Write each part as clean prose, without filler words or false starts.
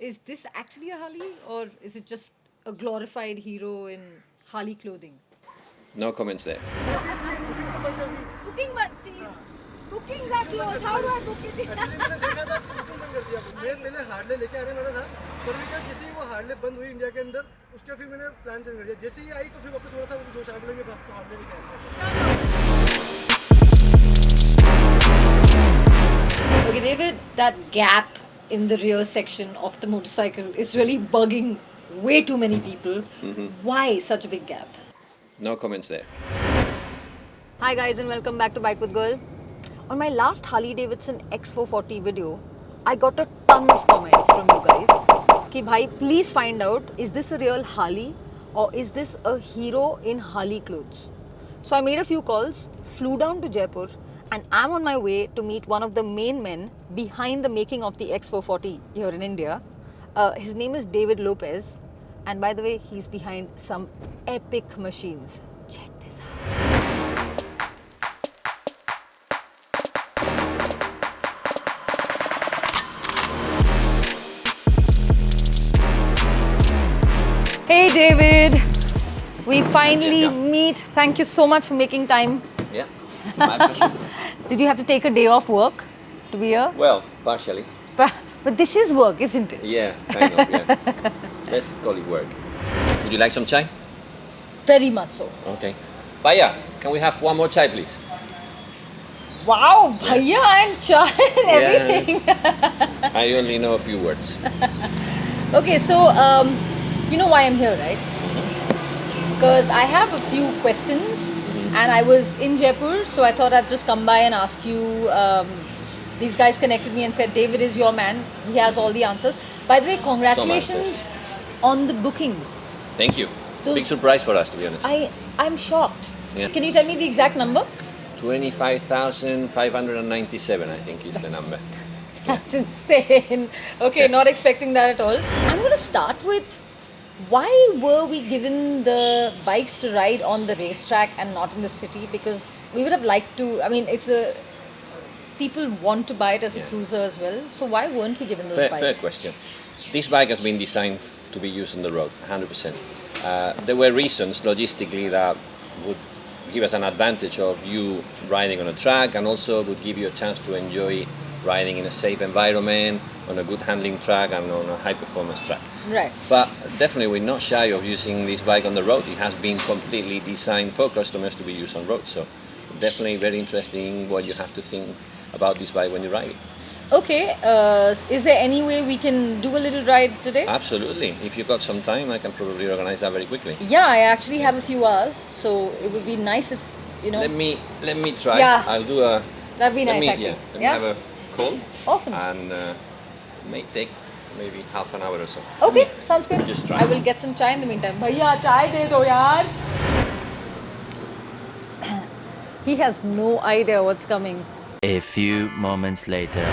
is this actually a Harley or is it just a glorified hero in Harley clothing? No comments there. Booking months, bookings are closed. How do I book it? मैंने Harley लेके आने वाला था पर क्या जैसे ही वो Harley बंद हुई इंडिया के अंदर उसके फिर मैंने प्लान चेंज कर दिया जैसे ही आई तो फिर वापस बोला था वो 2 शार्ट लेंगे हार्ले लेके आएंगे। Okay, David, that gap in the rear section of the motorcycle is really bugging way too many people. Why such a big gap? No comments there. Hi guys and welcome back to Bike with Girl. On my last Harley Davidson X440 video, I got a ton of comments from you guys. Ki bhai, please find out, is this a real Harley or is this a hero in Harley clothes? So I made a few calls, flew down to Jaipur, and I'm on my way to meet one of the main men behind the making of the X440 here in India. His name is David Lopez, and by the way, he's behind some epic machines. Check this out. Hey David, we finally meet. Thank you so much for making time. Yeah, my pleasure. Did you have to take a day off work to be here? Well, partially. But this is work, isn't it? Yeah, kind of, yeah. Let's call it work. Would you like some chai? Very much so. Okay. Baya, can we have one more chai, please? Wow, bhaiya and chai and everything. I only know a few words. Okay, so you know why I'm here, right? Because I have a few questions and I was in Jaipur, so I thought I'd just come by and ask you. These guys connected me and said, David is your man. He has all the answers. By the way, congratulations on the bookings. Thank you. Big surprise for us, to be honest. I'm shocked. Yeah. Can you tell me the exact number? 25,597, I think is the number. That's insane. Okay, not expecting that at all. I'm going to start with, why were we given the bikes to ride on the racetrack and not in the city? Because we would have liked to, I mean, people want to buy it as a cruiser as well. So why weren't we given those bikes? Fair question. This bike has been designed to be used on the road, 100%. There were reasons logistically that would give us an advantage of you riding on a track and also would give you a chance to enjoy riding in a safe environment, on a good handling track and on a high performance track. Right. But definitely we're not shy of using this bike on the road. It has been completely designed for customers to be used on road. So definitely very interesting what you have to think about this bike when you ride it. Okay, is there any way we can do a little ride today? Absolutely. If you've got some time, I can probably organize that very quickly. Yeah, I actually have a few hours, so it would be nice if, Let me try. Yeah. I'll do a... That'd be nice, actually. Let me have a call. Awesome. And it may take maybe half an hour or so. Okay, sounds good. Just try. I will get some chai in the meantime. Bhaiya, chai de do yaar. He has no idea what's coming. A few moments later.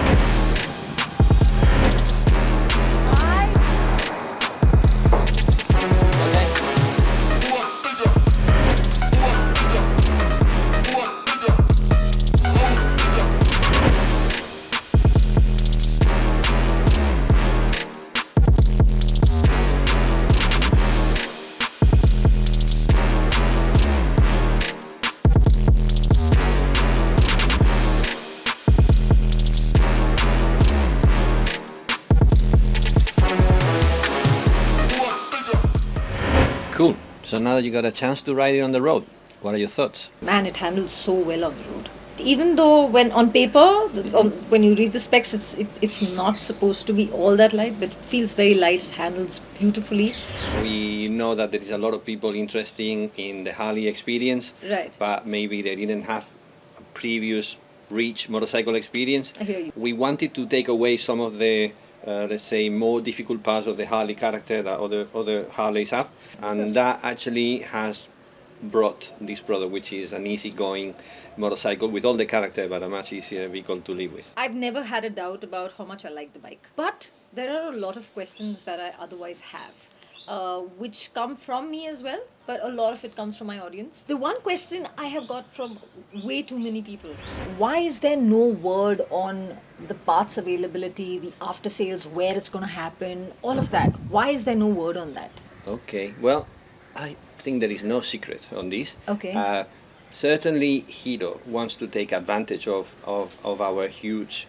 Cool. So now that you got a chance to ride it on the road, what are your thoughts? Man, it handles so well on the road. Even though when on paper, when you read the specs, it's not supposed to be all that light, but it feels very light. It handles beautifully. We know that there is a lot of people interested in the Harley experience, Right. but maybe they didn't have a previous rich motorcycle experience. I hear you. We wanted to take away some of the, let's say, more difficult parts of the Harley character that other Harleys have, and that actually has brought this product, which is an easygoing motorcycle with all the character, but a much easier vehicle to live with. I've never had a doubt about how much I like the bike, but there are a lot of questions that I otherwise have. which come from me as well, but a lot of it comes from my audience. The one question I have got from way too many people: why is there no word on the parts availability, the after sales, where it's going to happen, all of that? Why is there no word on that? Okay, well, I think there is no secret on this. Okay. Certainly, Hero wants to take advantage of our huge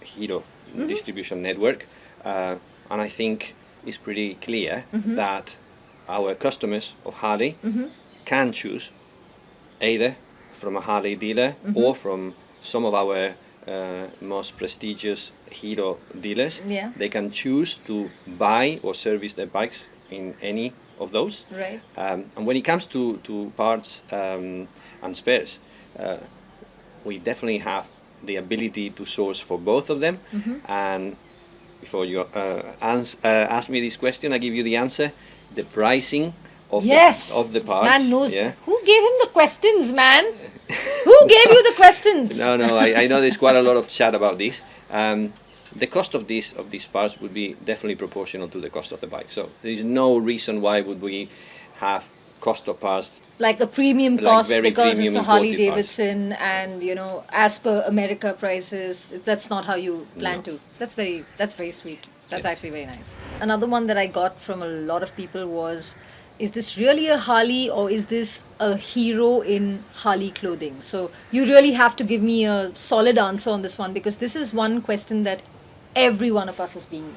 Hero distribution network, and I think it's pretty clear that our customers of Harley can choose either from a Harley dealer or from some of our most prestigious Hero dealers. Yeah. They can choose to buy or service their bikes in any of those. Right. And when it comes to parts and spares, we definitely have the ability to source for both of them. And before you ask me this question, I give you the answer. The pricing of of the this parts. man knows. Yeah. Who gave him the questions, man? Who gave you the questions? No, I know there's quite a lot of chat about this. The cost of these parts would be definitely proportional to the cost of the bike. So there is no reason why would we have cost of parts Like a premium like cost very because premium it's a Harley imported parts. Davidson, and as per America prices, that's not how you plan No. to. That's very sweet. That's Yeah. actually very nice. Another one that I got from a lot of people was, is this really a Harley or is this a hero in Harley clothing? So you really have to give me a solid answer on this one, because this is one question that every one of us has been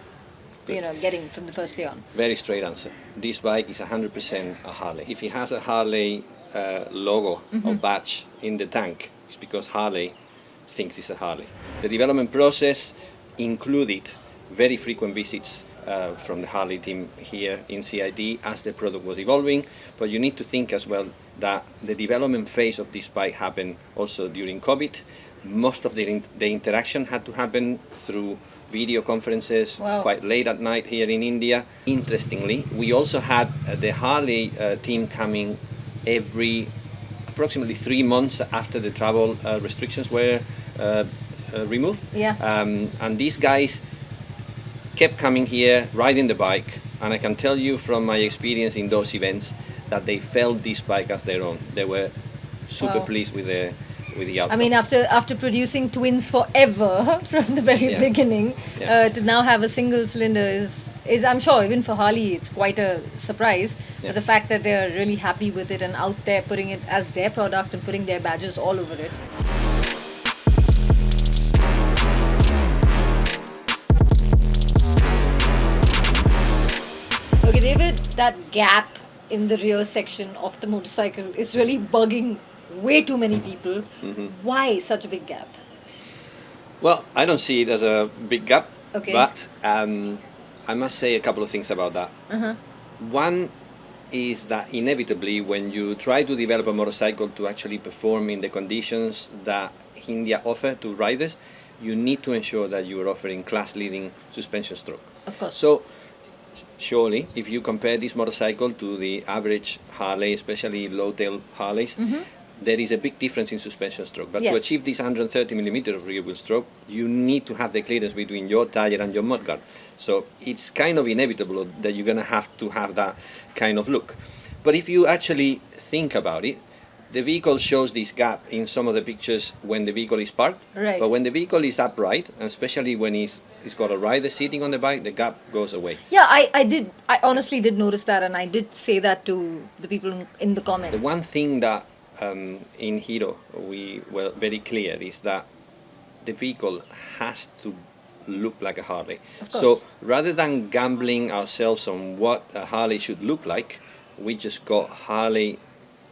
getting from the first day on. Very straight answer. This bike is 100% a Harley. If it has a Harley logo or badge in the tank, it's because Harley thinks it's a Harley. The development process included very frequent visits from the Harley team here in CID as the product was evolving, but you need to think as well that the development phase of this bike happened also during COVID. Most of the interaction had to happen through video conferences. Wow. Quite late at night here in India. Interestingly, we also had the Harley team coming every approximately 3 months after the travel restrictions were removed. Yeah. And these guys kept coming here, riding the bike, and I can tell you from my experience in those events that they felt this bike as their own. They were super Wow. pleased with the outcome. I mean, after producing twins forever from the very Yeah. beginning, Yeah. to now have a single cylinder is I'm sure even for Harley it's quite a surprise. Yeah. But the fact that they're really happy with it and out there putting it as their product and putting their badges all over it. Okay, David, that gap in the rear section of the motorcycle is really bugging way too many people. Why such a big gap? Well, I don't see it as a big gap, Okay. but I must say a couple of things about that. One is that inevitably when you try to develop a motorcycle to actually perform in the conditions that India offer to riders, you need to ensure that you are offering class-leading suspension stroke. Of course. So, surely, if you compare this motorcycle to the average Harley, especially low-tail Harleys, there is a big difference in suspension stroke. But to Yes. achieve this 130 millimeter of rear wheel stroke, you need to have the clearance between your tire and your mudguard. So it's kind of inevitable that you're going to have that kind of look. But if you actually think about it, the vehicle shows this gap in some of the pictures when the vehicle is parked. Right. But when the vehicle is upright, and especially when it's got a rider sitting on the bike, the gap goes away. Yeah, I honestly did notice that, and I did say that to the people in the The comment. one thing that in Hero we were very clear is that the vehicle has to look like a Harley. Of course. So rather than gambling ourselves on what a Harley should look like, we just got Harley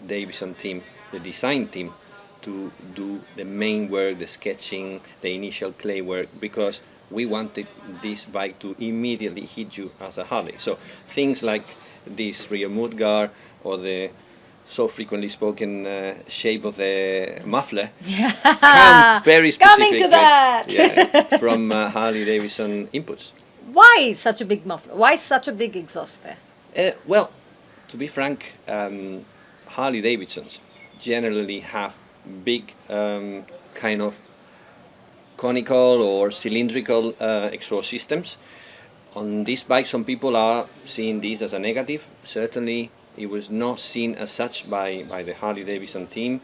Davidson team, the design team, to do the main work, the sketching, the initial clay work, because we wanted this bike to immediately hit you as a Harley. So things like this rear mudguard or the so frequently spoken shape of the muffler come very Coming to specifically that. from Harley Davidson inputs. Why such a big muffler? Why such a big exhaust there? Well, to be frank, Harley Davidsons generally have big kind of conical or cylindrical exhaust systems. On this bike, some people are seeing this as a negative. Certainly, it was not seen as such by the Harley Davidson team.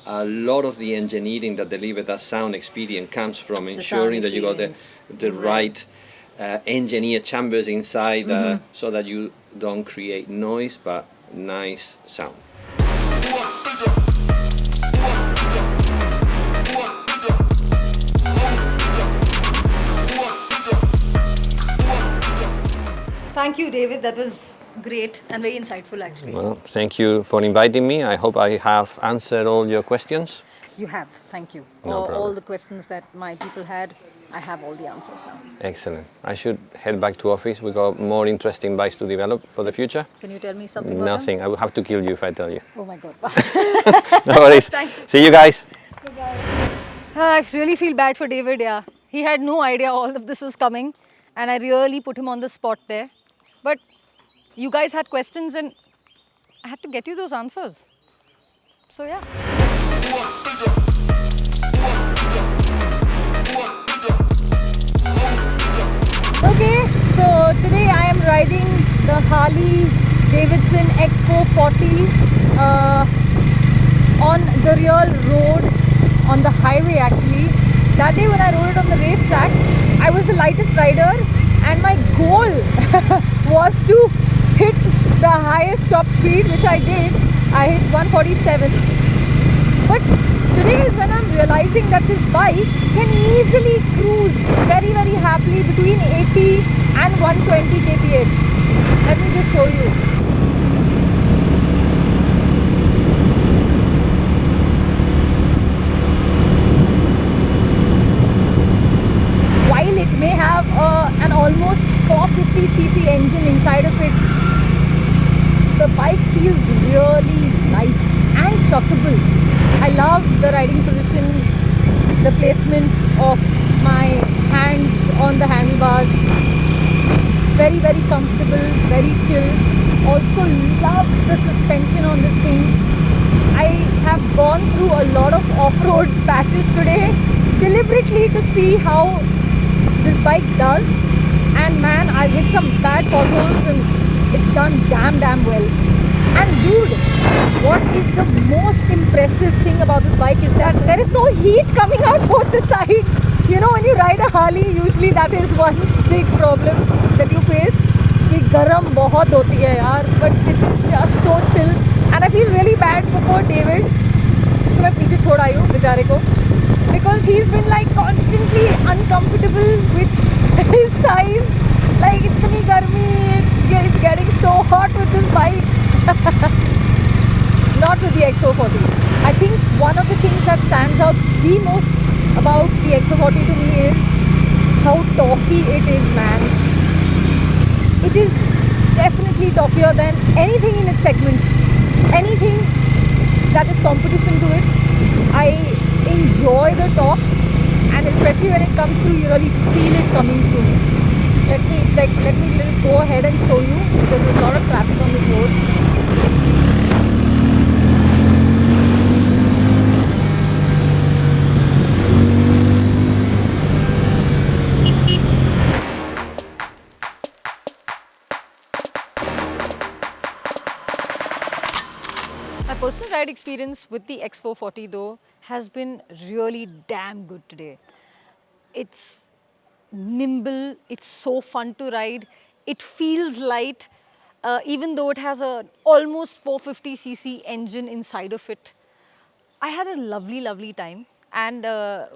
A lot of the engineering that delivered that sound experience comes from ensuring that you got the right engineered chambers inside so that you don't create noise but nice sound. Thank you, David. That was great and very insightful, actually. Well, thank you for inviting me. I hope I have answered all your questions. You have. Thank you. No all problem. the questions that my people had, I have all the answers now. Excellent. I should head back to office. We got more interesting bikes to develop for the future. Can you tell me something about them? Nothing. I will have to kill you if I tell you. Oh my God. No worries. Thank you. See you guys. I really feel bad for David, yeah. He had no idea all of this was coming and I really put him on the spot there. But you guys had questions and I had to get you those answers. So yeah. Okay, so today I am riding the Harley Davidson X440 on the real road, on the highway actually. That day when I rode it on the racetrack, I was the lightest rider and my goal was to hit the highest top speed, which I did. I hit 147. But today is when I'm realizing that this bike can easily cruise very, very happily between 80 and 120 kph. Let me just show you. While it may have an almost 450cc engine inside of it, the bike feels really light and truckable. I love the riding position, the placement of my hands on the handlebars. Very, very comfortable, very chill. Also love the suspension on this thing. I have gone through a lot of off-road patches today deliberately to see how this bike does, and man, I've hit some bad potholes and it's done damn well. And dude, what is the most impressive thing about this bike is that there is no heat coming out both the sides. You know, when you ride a Harley, usually that is one big problem that you face. कि गरम बहुत होती है यार, but this is just so chill. And I feel really bad for poor David, जिसको मैं पीछे छोड़ आई हूँ बेचारे को, because he's been like constantly uncomfortable with his thighs. Like इतनी गर्मी, it's getting so hot with this bike. Not with the X440. I think one of the things that stands out the most about the X440 to me is how torquey it is, man. It is definitely torquier than anything in its segment. Anything that is competition to it. I enjoy the torque, and especially when it comes through, you really feel it coming through. Let me go ahead and show you, because there's a lot of traffic on this road. My personal ride experience with the X440 though has been really damn good today. It's nimble, it's so fun to ride, it feels light, even though it has a almost 450cc engine inside of it. I had a lovely time, and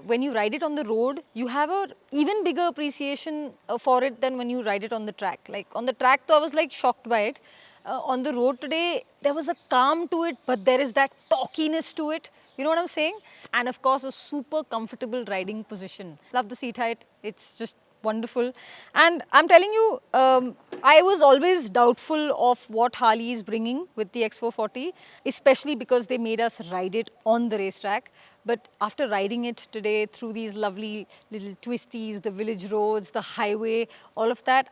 when you ride it on the road, you have a even bigger appreciation for it than when you ride it on the track. Like on the track though, I was like shocked by it. On the road today, there was a calm to it, but there is that torquiness to it. You know what I'm saying? And of course, a super comfortable riding position. Love the seat height. It's just wonderful. And I'm telling you, I was always doubtful of what Harley is bringing with the X440, especially because they made us ride it on the racetrack. But after riding it today through these lovely little twisties, the village roads, the highway, all of that,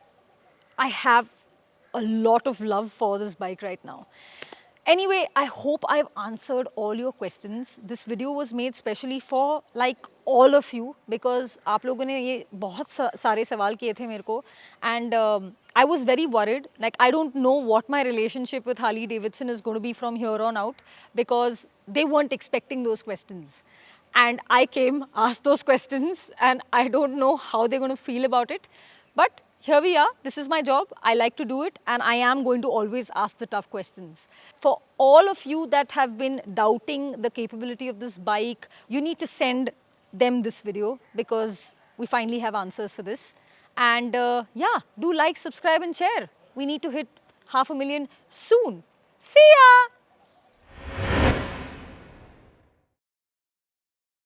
I have a lot of love for this bike right now. Anyway, I hope I've answered all your questions. This video was made specially for like all of you because आप लोगों ने ये बहुत सारे सवाल किए थे मेरे को and I was very worried. Like I don't know what my relationship with Harley Davidson is going to be from here on out because they weren't expecting those questions. And I came, asked those questions, and I don't know how they're going to feel about it. But here we are. This is my job. I like to do it, and I am going to always ask the tough questions. For all of you that have been doubting the capability of this bike, you need to send them this video because we finally have answers for this. And yeah, do like, subscribe, and share. We need to hit 500,000 soon. See ya!